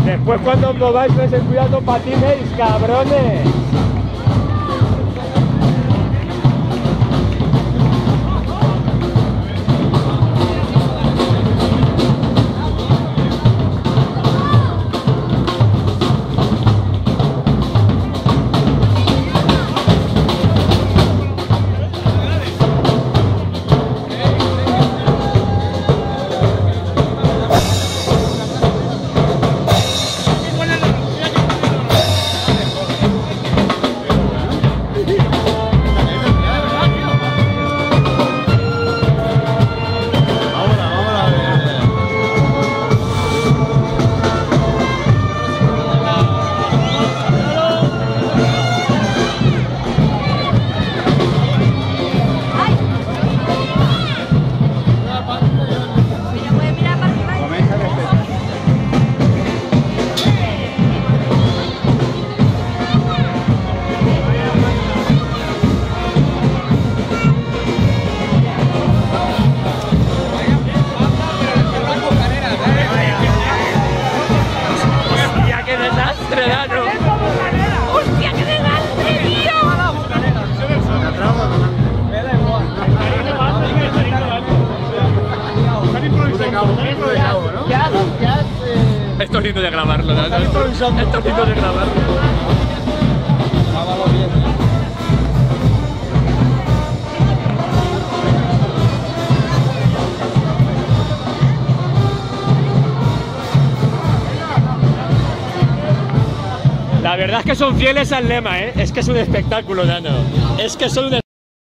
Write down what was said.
Después cuando os mováis, ten cuidado, patinéis, cabrones. ¡Hostia, qué desastre, tío! Esto es lindo de grabarlo, ¿no? Esto es lindo de grabarlo. La verdad es que son fieles al lema, ¿eh? Es que es un espectáculo, Nano. Es que son un